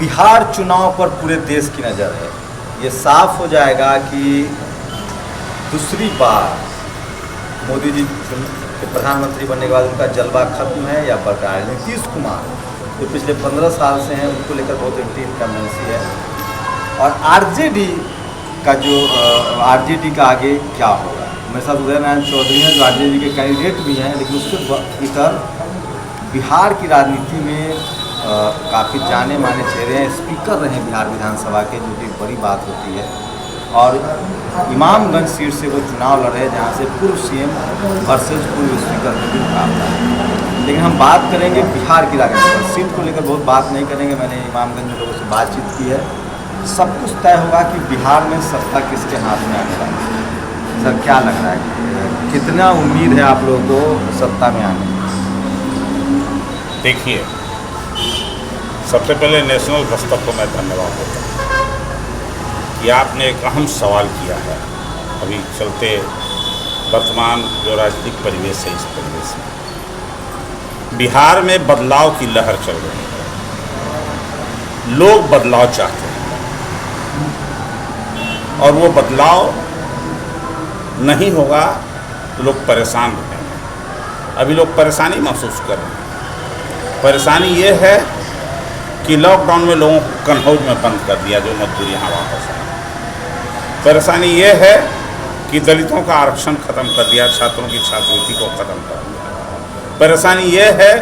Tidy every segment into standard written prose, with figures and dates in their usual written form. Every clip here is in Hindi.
बिहार चुनाव पर पूरे देश की नज़र है। ये साफ हो जाएगा कि दूसरी बार मोदी जी के प्रधानमंत्री बनने के बाद उनका जलवा खत्म है या बरकरार है। नीतीश कुमार जो पिछले 15 साल से हैं उनको लेकर बहुत एंटी इनकम्बेंसी है। और आरजेडी का जो आरजेडी का आगे क्या होगा। मेरे साथ उदय नारायण चौधरी हैं जो आरजेडी के कैंडिडेट भी हैं, लेकिन उससे इतर बिहार की राजनीति में काफ़ी जाने माने चेहरे हैं। स्पीकर रहे बिहार विधानसभा के, जो कि बड़ी बात होती है। और इमामगंज सीट से वो चुनाव लड़ रहे हैं जहाँ से पूर्व सीएम वर्सेज पूर्व स्पीकर के भी मुकाबला है। लेकिन हम बात करेंगे बिहार की राजनीति पर। सीट को लेकर बहुत बात नहीं करेंगे। मैंने इमामगंज में लोगों से बातचीत की है। सब कुछ तय होगा कि बिहार में सत्ता किसके हाथ में आने वाली है। सर क्या लग रहा है, कितना उम्मीद है आप लोगों को सत्ता में आने? देखिए, सबसे पहले नेशनल दस्तक को मैं धन्यवाद देता हूँ कि आपने एक अहम सवाल किया है। अभी चलते वर्तमान जो राजनीतिक परिवेश है, इस परिवेश में बिहार में बदलाव की लहर चल रही है। लोग बदलाव चाहते हैं और वो बदलाव नहीं होगा तो लोग परेशान रहेंगे। अभी लोग परेशानी महसूस कर रहे हैं। परेशानी ये है कि लॉकडाउन में लोगों को कन्हौज में बंद कर दिया, जो मजदूर यहाँ वापस आए। परेशानी ये है कि दलितों का आरक्षण खत्म कर दिया, छात्रों की छात्रवृत्ति को खत्म कर दिया। परेशानी ये है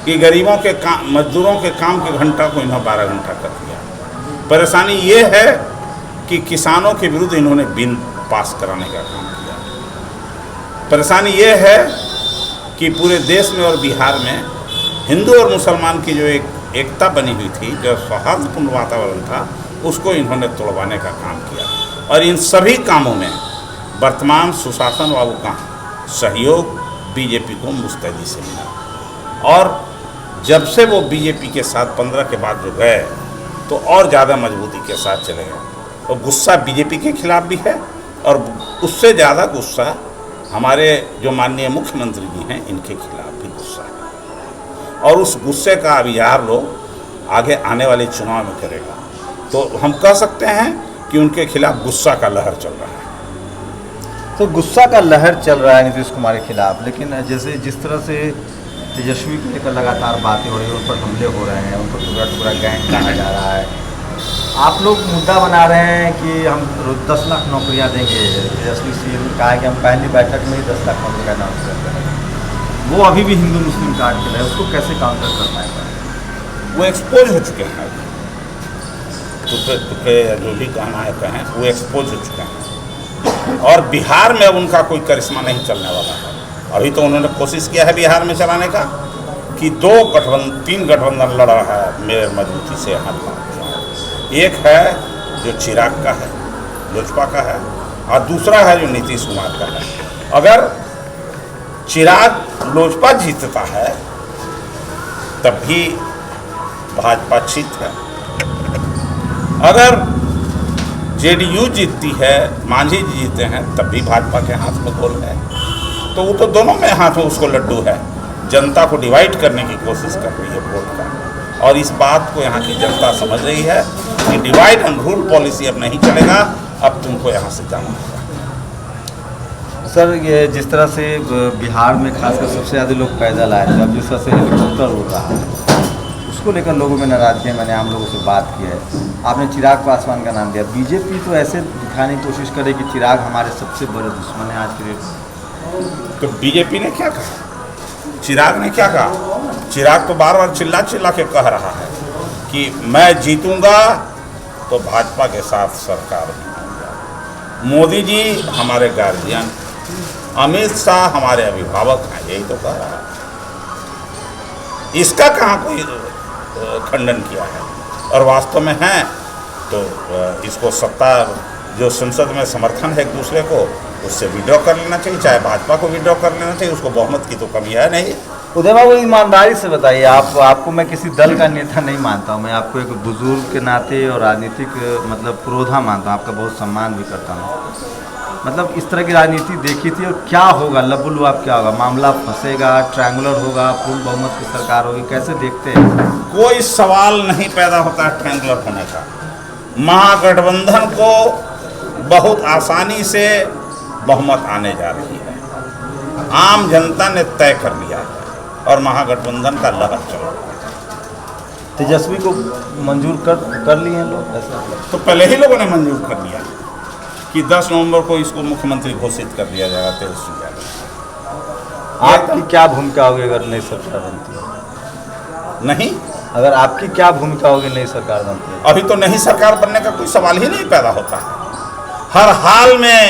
कि गरीबों के काम, मजदूरों के काम के घंटा को इन्होंने 12 घंटा कर दिया। परेशानी ये है कि किसानों के विरुद्ध इन्होंने बिल पास कराने का काम किया। परेशानी ये है कि पूरे देश में और बिहार में हिंदू और मुसलमान की जो एक एकता बनी हुई थी, जो सौहार्दपूर्ण वातावरण था, उसको इन्होंने तोड़वाने का काम किया। और इन सभी कामों में वर्तमान सुशासन बाबू का सहयोग बीजेपी को मुस्तैदी से मिला। और जब से वो बीजेपी के साथ 15 के बाद जो गए तो और ज़्यादा मजबूती के साथ चले गए। और गुस्सा बीजेपी के खिलाफ भी है और उससे ज़्यादा गुस्सा हमारे जो माननीय मुख्यमंत्री जी हैं, इनके खिलाफ भी गुस्सा है। और उस गुस्से का अभियान लोग आगे आने वाले चुनाव में करेगा। तो हम कह सकते हैं कि उनके खिलाफ गुस्सा का लहर चल रहा है। तो गुस्सा का लहर चल रहा है नीतीश कुमार के खिलाफ, लेकिन जैसे जिस तरह से तेजस्वी को लेकर लगातार बातें हो रही हैं, उन पर हमले हो रहे हैं, उनको टुकड़ा टुकड़ा गैंग कहा जा रहा है। आप लोग मुद्दा बना रहे हैं कि हम 10 लाख नौकरियाँ देंगे। तेजस्वी सीएम ने कहा कि हम पहली बैठक में ही 10 लाख नौकरी का अनाउंस करेंगे। वो अभी भी हिंदू मुस्लिम कार्ड के लिए उसको कैसे काउंटर कर पाएगा? वो एक्सपोज हो चुके हैं। तुके जो भी कहना है कहें, वो एक्सपोज हो चुके हैं। और बिहार में उनका कोई करिश्मा नहीं चलने वाला है। अभी तो उन्होंने कोशिश किया है बिहार में चलाने का कि 3 गठबंधन लड़ रहा है मेरे मजबूती से हाथ में। एक है जो चिराग का है, लोजपा का है, और दूसरा है जो नीतीश कुमार का है। अगर चिराग लोजपा जीतता है तब भी भाजपा जीत है। अगर जेडीयू जीतती है, मांझी जी जीतते हैं, तब भी भाजपा के हाथ में गोल है। तो वो तो दोनों में हाथ में उसको लड्डू है। जनता को डिवाइड करने की कोशिश कर रही है वोट का। और इस बात को यहाँ की जनता समझ रही है कि डिवाइड एंड रूल पॉलिसी अब नहीं चलेगा, अब तुमको यहाँ से जाना होगा। सर, ये जिस तरह से बिहार में खासकर सबसे ज़्यादा लोग पैदल आए थे, अब जिस तरह से हेलीकॉप्टर उड़ रहा है, उसको लेकर लोगों में नाराजगी है। मैंने आम लोगों से बात की है। आपने चिराग पासवान का नाम दिया। बीजेपी तो ऐसे दिखाने की कोशिश करे कि चिराग हमारे सबसे बड़े दुश्मन है आज के डेट में। तो बीजेपी ने क्या कहा? चिराग ने क्या कहा? चिराग तो बार बार चिल्ला चिल्ला के कह रहा है कि मैं जीतूंगा तो भाजपा के साथ सरकार बनाऊंगा। मोदी जी हमारे गार्जियन, अमित शाह हमारे अभिभावक हैं, यही तो कह रहा है। इसका कहाँ कोई खंडन किया है? और वास्तव में है तो इसको सत्ता जो संसद में समर्थन है एक दूसरे को, उससे विड्रॉ कर लेना चाहिए। चाहे भाजपा को विड्रॉ कर लेना चाहिए, उसको बहुमत की तो कमी है नहीं। उदय बाबू, ईमानदारी से बताइए, आपको मैं किसी दल का नेता नहीं मानता हूँ। मैं आपको एक बुजुर्ग के नाते और राजनीतिक मतलब पुरोधा मानता हूँ। आपका बहुत सम्मान भी करता हूँ। मतलब इस तरह की राजनीति देखी थी, और क्या होगा लबुलुआब क्या होगा, मामला फंसेगा, ट्रायंगुलर होगा, पूर्ण बहुमत की सरकार होगी, कैसे देखते हैं? कोई सवाल नहीं पैदा होता है ट्रायंगुलर होने का। महागठबंधन को बहुत आसानी से बहुमत आने जा रही है, आम जनता ने तय कर लिया है और महागठबंधन का लहर चल रहा है। तेजस्वी को मंजूर कर लिए हैं लोग ऐसा? तो पहले ही लोगों ने मंजूर कर लिया कि 10 नवंबर को इसको मुख्यमंत्री घोषित कर दिया जाएगा तेजस्वी यादव। आपकी क्या भूमिका होगी अगर नई सरकार बनती है? नहीं, अगर आपकी क्या भूमिका होगी नई सरकार बनती है? अभी तो नई सरकार बनने का कोई सवाल ही नहीं पैदा होता। हर हाल में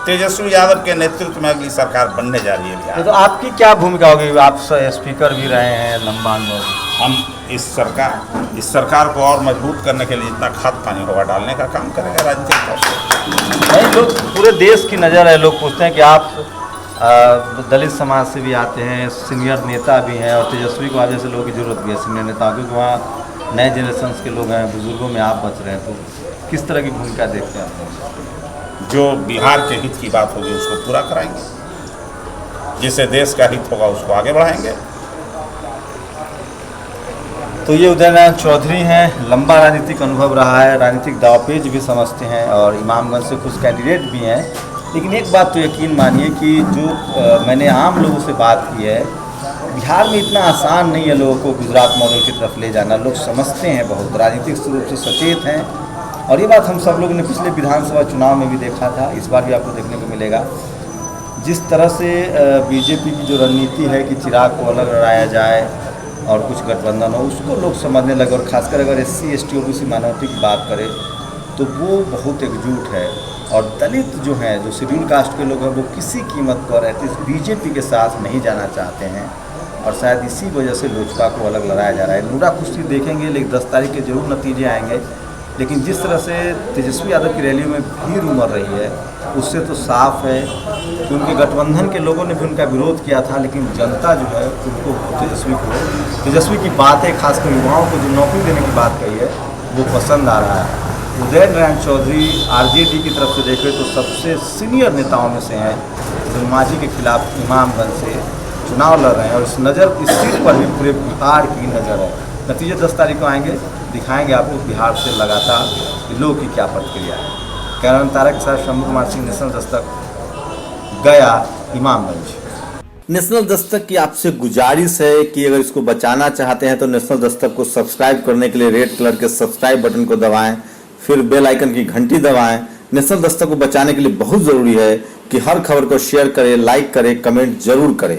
तेजस्वी यादव के नेतृत्व में अगली सरकार बनने जा रही है बिहार। तो आपकी क्या भूमिका होगी? आप स्पीकर भी रहे हैं लंबा अनुभव। हम इस सरकार को और मजबूत करने के लिए जितना खाद पानी होगा डालने का काम करेंगे राजनीतिक तौर से। नहीं, लोग पूरे देश की नज़र है, लोग पूछते हैं कि आप दलित समाज से भी आते हैं, सीनियर नेता भी हैं, और तेजस्वी को आगे से लोगों की जरूरत भी है सीनियर नेताओं, क्योंकि वहाँ नए जनरेशन के लोग हैं, बुजुर्गों में आप बच रहे हैं, तो किस तरह की भूमिका देखते हैं आप? जो बिहार के हित की बात होगी उसको पूरा कराएंगे, जिससे देश का हित होगा उसको आगे बढ़ाएंगे। तो ये उदयनारायण चौधरी हैं, लंबा राजनीतिक अनुभव रहा है, राजनीतिक दावपेच भी समझते हैं, और इमामगंज से कुछ कैंडिडेट भी हैं। लेकिन एक बात तो यकीन मानिए कि जो मैंने आम लोगों से बात की है, बिहार में इतना आसान नहीं है लोगों को गुजरात मॉडल की तरफ ले जाना। लोग समझते हैं, बहुत राजनीतिक रूप से सचेत हैं, और ये बात हम सब लोगों ने पिछले विधानसभा चुनाव में भी देखा था, इस बार भी आपको देखने को मिलेगा। जिस तरह से बीजेपी की जो रणनीति है कि चिराग को अलग लड़ाया जाए और कुछ गठबंधन हो, उसको लोग समझने लगे। और खासकर अगर SC ST OBC माइनॉरिटी की बात करें तो वो बहुत एकजुट है, और दलित जो हैं, जो शेड्यूल कास्ट के लोग हैं, वो किसी कीमत पर एटलीस्ट बीजेपी के साथ नहीं जाना चाहते हैं, और शायद इसी वजह से लोजपा को अलग लड़ाया जा रहा है। नूरा कुश्ती देखेंगे, लेकिन 10 तारीख के जरूर नतीजे आएंगे। लेकिन जिस तरह से तेजस्वी यादव की रैली में भीड़ उमड़ रही है, उससे तो साफ है कि उनके गठबंधन के लोगों ने भी उनका विरोध किया था, लेकिन जनता जो है उनको तेजस्वी की बातें, खासकर युवाओं को जो नौकरी देने की बात कही है, वो पसंद आ रहा है। उदयनारायण चौधरी RJD की तरफ से देखें तो सबसे सीनियर नेताओं में से हैं, जो मांझी के खिलाफ इमामगंज से चुनाव लड़ रहे हैं, और इस सीट पर भी पूरे बिहार की नज़र है। नतीजे 10 तारीख को आएंगे, दिखाएंगे आपको बिहार से लगातार लोगों की क्या प्रतिक्रिया है। कैमरामैन तारक के साथ शंभू कुमार सिंह, नेशनल दस्तक, गया, इमामगंज। नेशनल दस्तक की आपसे गुजारिश है कि अगर इसको बचाना चाहते हैं तो नेशनल दस्तक को सब्सक्राइब करने के लिए रेड कलर के सब्सक्राइब बटन को दबाएं, फिर बेल आइकन की घंटी दबाएं। नेशनल दस्तक को बचाने के लिए बहुत ज़रूरी है कि हर खबर को शेयर करें, लाइक करें, कमेंट जरूर करें।